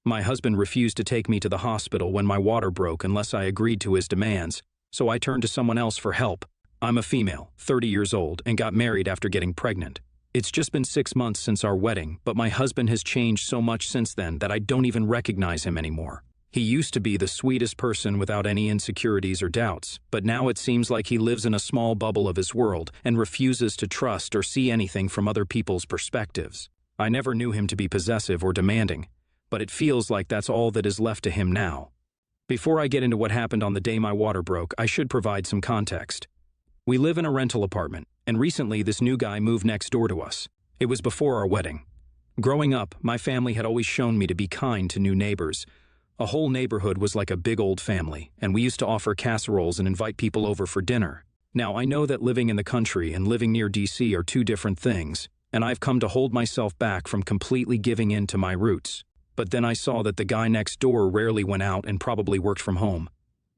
My husband refused to take me to the hospital when my water broke unless I agreed to his demands, so I turned to someone else for help. I'm a female, 30 years old, and got married after getting pregnant. It's just been 6 months since our wedding, but my husband has changed so much since then that I don't even recognize him anymore. He used to be the sweetest person without any insecurities or doubts, but now it seems like he lives in a small bubble of his world and refuses to trust or see anything from other people's perspectives. I never knew him to be possessive or demanding, but it feels like that's all that is left to him now. Before I get into what happened on the day my water broke, I should provide some context. We live in a rental apartment, and recently this new guy moved next door to us. It was before our wedding. Growing up, my family had always shown me to be kind to new neighbors. A whole neighborhood was like a big old family, and we used to offer casseroles and invite people over for dinner. Now, I know that living in the country and living near DC are two different things, and I've come to hold myself back from completely giving in to my roots. But then I saw that the guy next door rarely went out and probably worked from home.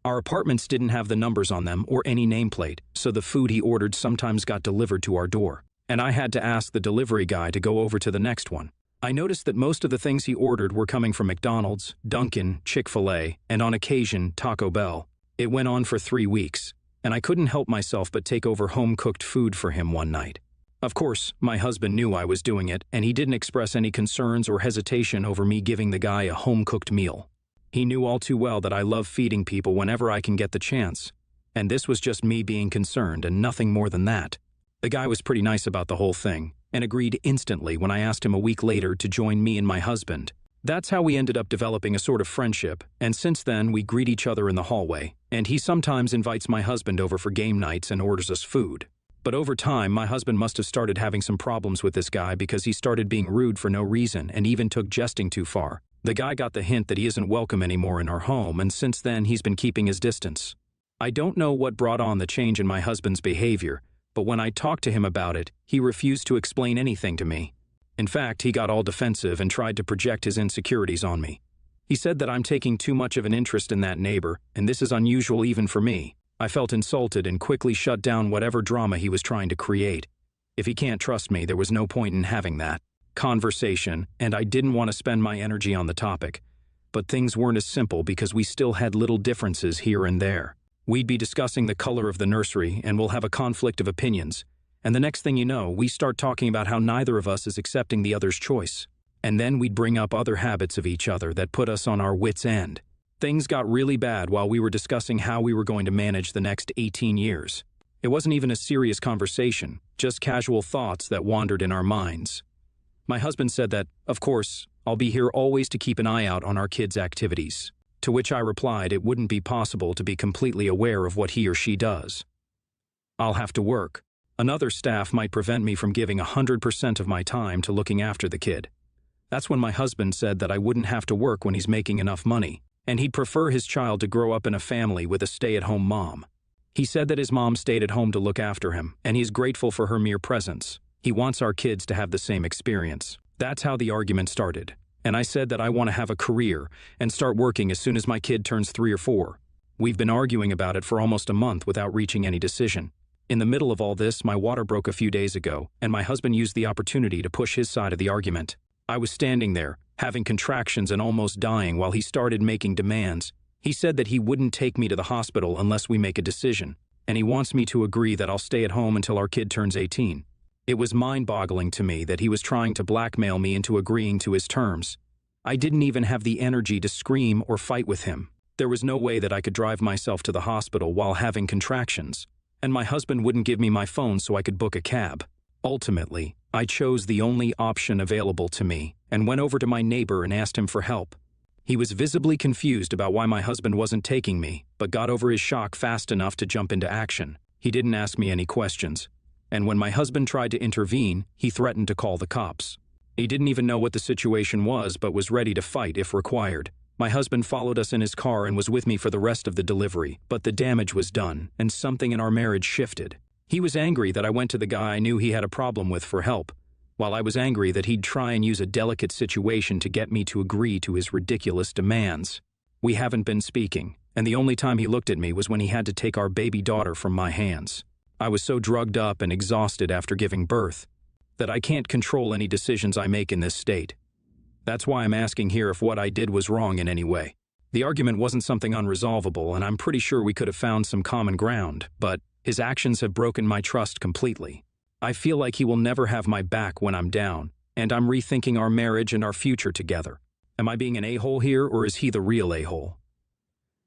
Our apartments didn't have the numbers on them or any nameplate, so the food he ordered sometimes got delivered to our door, and I had to ask the delivery guy to go over to the next one. I noticed that most of the things he ordered were coming from McDonald's, Dunkin', Chick-fil-A, and on occasion, Taco Bell. It went on for 3 weeks, and I couldn't help myself but take over home-cooked food for him one night. Of course, my husband knew I was doing it, and he didn't express any concerns or hesitation over me giving the guy a home-cooked meal. He knew all too well that I love feeding people whenever I can get the chance, and this was just me being concerned and nothing more than that. The guy was pretty nice about the whole thing, and agreed instantly when I asked him a week later to join me and my husband. That's how we ended up developing a sort of friendship, and since then we greet each other in the hallway, and he sometimes invites my husband over for game nights and orders us food. But over time, my husband must have started having some problems with this guy because he started being rude for no reason and even took jesting too far. The guy got the hint that he isn't welcome anymore in our home, and since then he's been keeping his distance. I don't know what brought on the change in my husband's behavior, but when I talked to him about it, he refused to explain anything to me. In fact, he got all defensive and tried to project his insecurities on me. He said that I'm taking too much of an interest in that neighbor, and this is unusual even for me. I felt insulted and quickly shut down whatever drama he was trying to create. If he can't trust me, there was no point in having that conversation, and I didn't want to spend my energy on the topic. But things weren't as simple because we still had little differences here and there. We'd be discussing the color of the nursery, and we'll have a conflict of opinions. And the next thing you know, we start talking about how neither of us is accepting the other's choice. And then we'd bring up other habits of each other that put us on our wits' end. Things got really bad while we were discussing how we were going to manage the next 18 years. It wasn't even a serious conversation, just casual thoughts that wandered in our minds. My husband said that, of course, I'll be here always to keep an eye out on our kids' activities. To which I replied it wouldn't be possible to be completely aware of what he or she does. I'll have to work. Another staff might prevent me from giving 100% of my time to looking after the kid. That's when my husband said that I wouldn't have to work when he's making enough money, and he'd prefer his child to grow up in a family with a stay-at-home mom. He said that his mom stayed at home to look after him, and he's grateful for her mere presence. He wants our kids to have the same experience. That's how the argument started. And I said that I want to have a career and start working as soon as my kid turns 3 or 4. We've been arguing about it for almost a month without reaching any decision. In the middle of all this, my water broke a few days ago, and my husband used the opportunity to push his side of the argument. I was standing there, having contractions and almost dying while he started making demands. He said that he wouldn't take me to the hospital unless we make a decision, and he wants me to agree that I'll stay at home until our kid turns 18. It was mind-boggling to me that he was trying to blackmail me into agreeing to his terms. I didn't even have the energy to scream or fight with him. There was no way that I could drive myself to the hospital while having contractions, and my husband wouldn't give me my phone so I could book a cab. Ultimately, I chose the only option available to me and went over to my neighbor and asked him for help. He was visibly confused about why my husband wasn't taking me, but got over his shock fast enough to jump into action. He didn't ask me any questions, and when my husband tried to intervene, he threatened to call the cops. He didn't even know what the situation was, but was ready to fight if required. My husband followed us in his car and was with me for the rest of the delivery, but the damage was done, and something in our marriage shifted. He was angry that I went to the guy I knew he had a problem with for help, while I was angry that he'd try and use a delicate situation to get me to agree to his ridiculous demands. We haven't been speaking, and the only time he looked at me was when he had to take our baby daughter from my hands. I was so drugged up and exhausted after giving birth that I can't control any decisions I make in this state. That's why I'm asking here if what I did was wrong in any way. The argument wasn't something unresolvable, and I'm pretty sure we could have found some common ground, but his actions have broken my trust completely. I feel like he will never have my back when I'm down, and I'm rethinking our marriage and our future together. Am I being an a-hole here, or is he the real a-hole?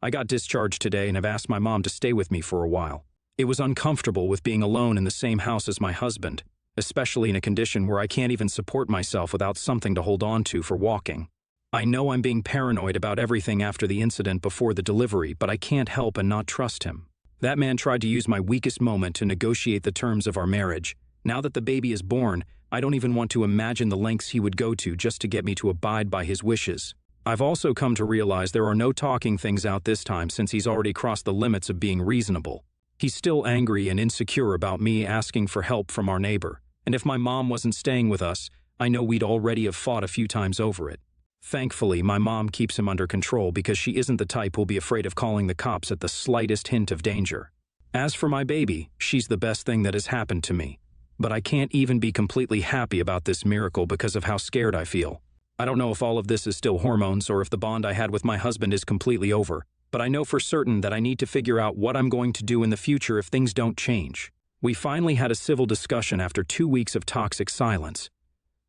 I got discharged today and have asked my mom to stay with me for a while. It was uncomfortable with being alone in the same house as my husband, especially in a condition where I can't even support myself without something to hold on to for walking. I know I'm being paranoid about everything after the incident before the delivery, but I can't help and not trust him. That man tried to use my weakest moment to negotiate the terms of our marriage. Now that the baby is born, I don't even want to imagine the lengths he would go to just to get me to abide by his wishes. I've also come to realize there are no talking things out this time since he's already crossed the limits of being reasonable. He's still angry and insecure about me asking for help from our neighbor, and if my mom wasn't staying with us, I know we'd already have fought a few times over it. Thankfully, my mom keeps him under control because she isn't the type who'll be afraid of calling the cops at the slightest hint of danger. As for my baby, she's the best thing that has happened to me. But I can't even be completely happy about this miracle because of how scared I feel. I don't know if all of this is still hormones or if the bond I had with my husband is completely over, but I know for certain that I need to figure out what I'm going to do in the future if things don't change. We finally had a civil discussion after 2 weeks of toxic silence.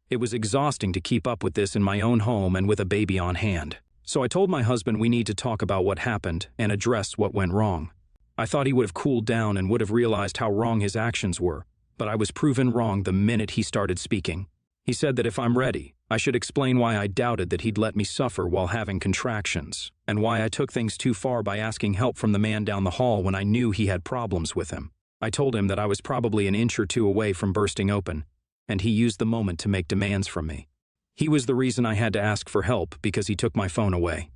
It was exhausting to keep up with this in my own home and with a baby on hand. So I told my husband we need to talk about what happened and address what went wrong. I thought he would have cooled down and would have realized how wrong his actions were, but I was proven wrong the minute he started speaking. He said that if I'm ready, I should explain why I doubted that he'd let me suffer while having contractions, and why I took things too far by asking help from the man down the hall when I knew he had problems with him. I told him that I was probably an inch or two away from bursting open, and he used the moment to make demands from me. He was the reason I had to ask for help because he took my phone away.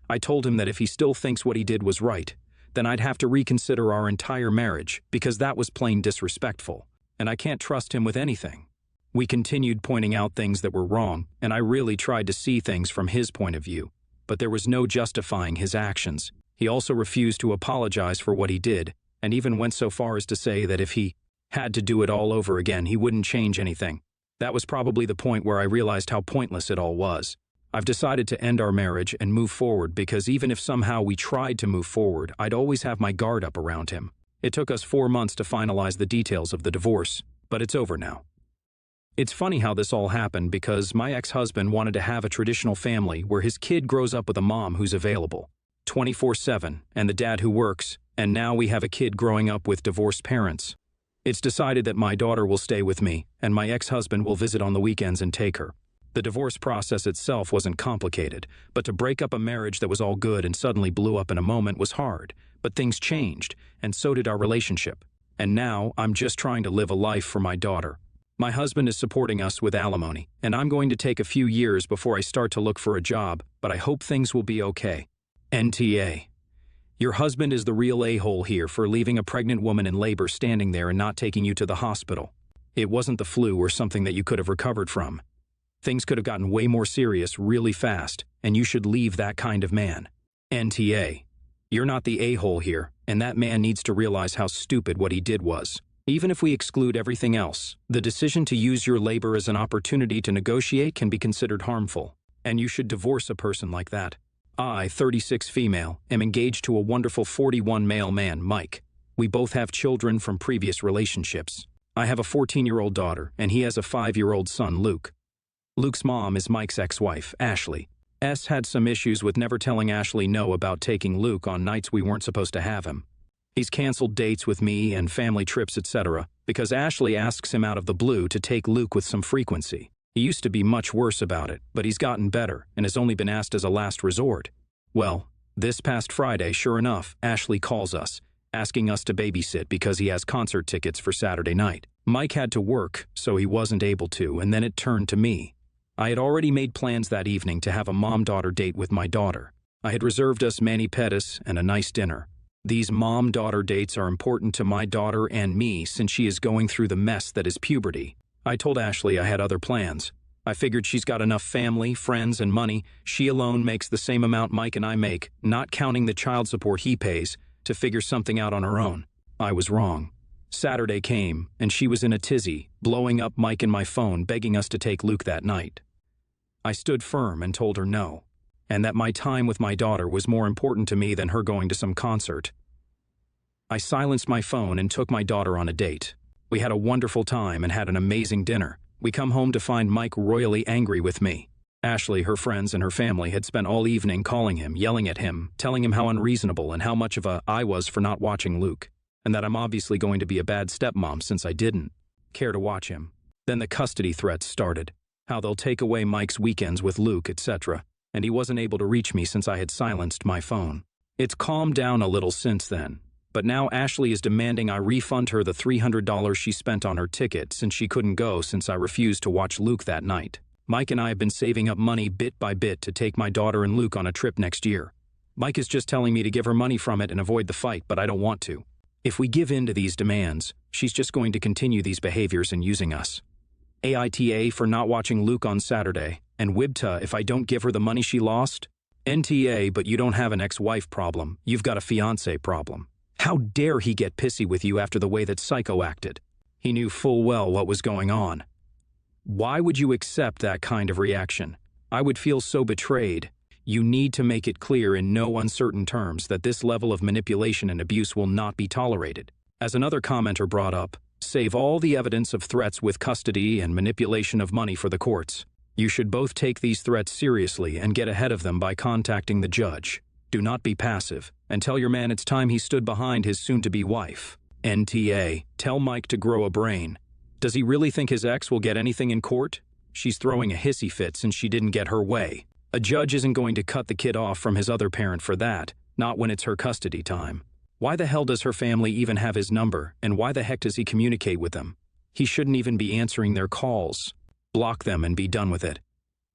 I told him that if he still thinks what he did was right, then I'd have to reconsider our entire marriage because that was plain disrespectful, and I can't trust him with anything. We continued pointing out things that were wrong, and I really tried to see things from his point of view, but there was no justifying his actions. He also refused to apologize for what he did, and even went so far as to say that if he had to do it all over again, he wouldn't change anything. That was probably the point where I realized how pointless it all was. I've decided to end our marriage and move forward because even if somehow we tried to move forward, I'd always have my guard up around him. It took us 4 months to finalize the details of the divorce, but it's over now. It's funny how this all happened because my ex-husband wanted to have a traditional family where his kid grows up with a mom who's available 24/7 and the dad who works, and now we have a kid growing up with divorced parents. It's decided that my daughter will stay with me, and my ex-husband will visit on the weekends and take her. The divorce process itself wasn't complicated, but to break up a marriage that was all good and suddenly blew up in a moment was hard. But things changed, and so did our relationship. And now, I'm just trying to live a life for my daughter. My husband is supporting us with alimony, and I'm going to take a few years before I start to look for a job, but I hope things will be okay. NTA. Your husband is the real a-hole here for leaving a pregnant woman in labor standing there and not taking you to the hospital. It wasn't the flu or something that you could have recovered from. Things could have gotten way more serious really fast, and you should leave that kind of man. NTA. You're not the a-hole here, and that man needs to realize how stupid what he did was. Even if we exclude everything else, the decision to use your labor as an opportunity to negotiate can be considered harmful, and you should divorce a person like that. I, 36 female, am engaged to a wonderful 41 male man, Mike. We both have children from previous relationships. I have a 14-year-old daughter, and he has a 5-year-old son, Luke. Luke's mom is Mike's ex-wife, Ashley. S had some issues with never telling Ashley no about taking Luke on nights we weren't supposed to have him. He's canceled dates with me and family trips, etc., because Ashley asks him out of the blue to take Luke with some frequency. He used to be much worse about it, but he's gotten better and has only been asked as a last resort. Well, this past Friday, sure enough, Ashley calls us, asking us to babysit because he has concert tickets for Saturday night. Mike had to work, so he wasn't able to, and then it turned to me. I had already made plans that evening to have a mom-daughter date with my daughter. I had reserved us mani-pedis and a nice dinner. These mom-daughter dates are important to my daughter and me since she is going through the mess that is puberty. I told Ashley I had other plans. I figured she's got enough family, friends, and money. She alone makes the same amount Mike and I make, not counting the child support he pays, to figure something out on her own. I was wrong. Saturday came, and she was in a tizzy, blowing up Mike and my phone, begging us to take Luke that night. I stood firm and told her no, and that my time with my daughter was more important to me than her going to some concert. I silenced my phone and took my daughter on a date. We had a wonderful time and had an amazing dinner. We come home to find Mike royally angry with me. Ashley, her friends, and her family had spent all evening calling him, yelling at him, telling him how unreasonable and how much of a I was for not watching Luke, and that I'm obviously going to be a bad stepmom since I didn't care to watch him. Then the custody threats started, how they'll take away Mike's weekends with Luke, etc., and he wasn't able to reach me since I had silenced my phone. It's calmed down a little since then, but now Ashley is demanding I refund her the $300 she spent on her ticket since she couldn't go since I refused to watch Luke that night. Mike and I have been saving up money bit by bit to take my daughter and Luke on a trip next year. Mike is just telling me to give her money from it and avoid the fight, but I don't want to. If we give in to these demands, she's just going to continue these behaviors and using us. AITA for not watching Luke on Saturday, and WIBTA if I don't give her the money she lost. NTA, but you don't have an ex-wife problem, you've got a fiancé problem. How dare he get pissy with you after the way that Psycho acted? He knew full well what was going on. Why would you accept that kind of reaction? I would feel so betrayed. You need to make it clear in no uncertain terms that this level of manipulation and abuse will not be tolerated. As another commenter brought up, save all the evidence of threats with custody and manipulation of money for the courts. You should both take these threats seriously and get ahead of them by contacting the judge. Do not be passive, and tell your man it's time he stood behind his soon-to-be wife. NTA, tell Mike to grow a brain. Does he really think his ex will get anything in court? She's throwing a hissy fit since she didn't get her way. A judge isn't going to cut the kid off from his other parent for that, not when it's her custody time. Why the hell does her family even have his number, and why the heck does he communicate with them? He shouldn't even be answering their calls. Block them and be done with it.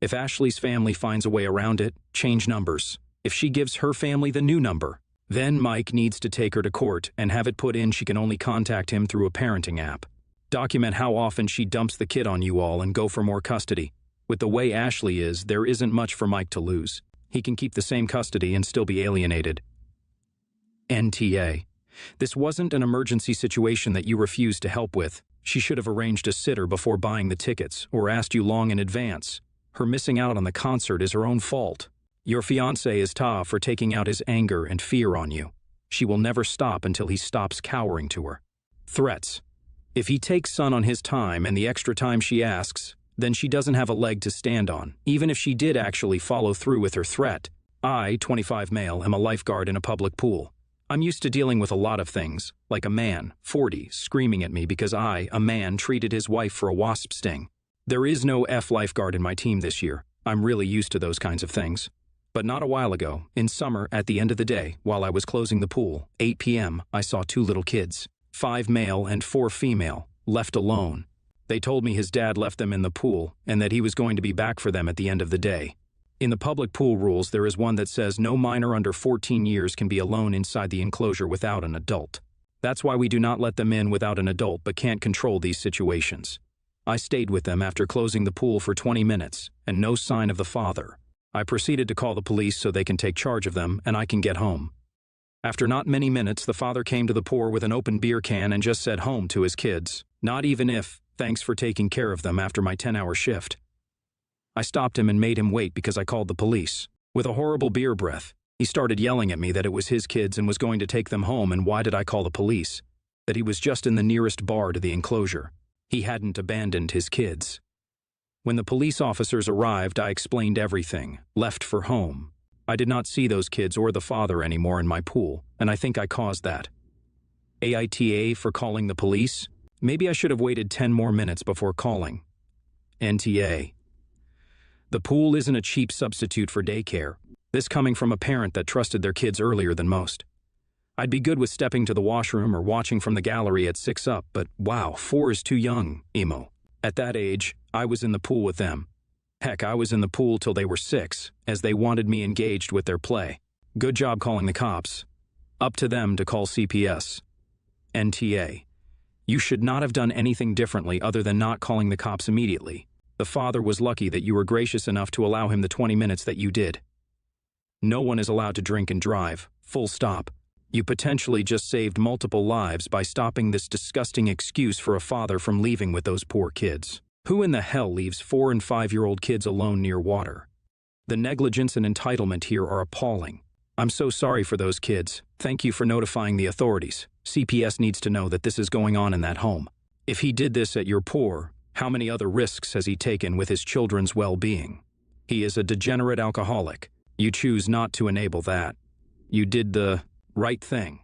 If Ashley's family finds a way around it, change numbers. If she gives her family the new number, then Mike needs to take her to court and have it put in she can only contact him through a parenting app. Document how often she dumps the kid on you all and go for more custody. With the way Ashley is, there isn't much for Mike to lose. He can keep the same custody and still be alienated. NTA. This wasn't an emergency situation that you refused to help with. She should have arranged a sitter before buying the tickets or asked you long in advance. Her missing out on the concert is her own fault. Your fiancé is tough for taking out his anger and fear on you. She will never stop until he stops cowering to her. Threats. If he takes son on his time and the extra time she asks, then she doesn't have a leg to stand on, even if she did actually follow through with her threat. I, 25 male, am a lifeguard in a public pool. I'm used to dealing with a lot of things, like a man, 40, screaming at me because I, a man, treated his wife for a wasp sting. There is no F lifeguard in my team this year. I'm really used to those kinds of things. But not a while ago, in summer, at the end of the day, while I was closing the pool, 8 p.m., I saw 2 little kids, 5 male and 4 female, left alone. They told me his dad left them in the pool and that he was going to be back for them at the end of the day. In the public pool rules, there is one that says no minor under 14 years can be alone inside the enclosure without an adult. That's why we do not let them in without an adult but can't control these situations. I stayed with them after closing the pool for 20 minutes and no sign of the father. I proceeded to call the police so they can take charge of them and I can get home. After not many minutes, the father came to the pour with an open beer can and just said home to his kids. Not even if, thanks for taking care of them after my 10-hour shift. I stopped him and made him wait because I called the police. With a horrible beer breath, he started yelling at me that it was his kids and was going to take them home and why did I call the police? That he was just in the nearest bar to the enclosure. He hadn't abandoned his kids. When the police officers arrived, I explained everything, left for home. I did not see those kids or the father anymore in my pool, and I think I caused that. AITA for calling the police? Maybe I should have waited 10 more minutes before calling. NTA. The pool isn't a cheap substitute for daycare. This coming from a parent that trusted their kids earlier than most. I'd be good with stepping to the washroom or watching from the gallery at 6 up, but wow, 4 is too young, emo. At that age, I was in the pool with them. Heck, I was in the pool till they were 6, as they wanted me engaged with their play. Good job calling the cops. Up to them to call CPS. NTA. You should not have done anything differently other than not calling the cops immediately. The father was lucky that you were gracious enough to allow him the 20 minutes that you did. No one is allowed to drink and drive, full stop. You potentially just saved multiple lives by stopping this disgusting excuse for a father from leaving with those poor kids. Who in the hell leaves 4- and 5-year-old kids alone near water? The negligence and entitlement here are appalling. I'm so sorry for those kids. Thank you for notifying the authorities. CPS needs to know that this is going on in that home. If he did this at your poor, how many other risks has he taken with his children's well-being? He is a degenerate alcoholic. You choose not to enable that. You did the right thing.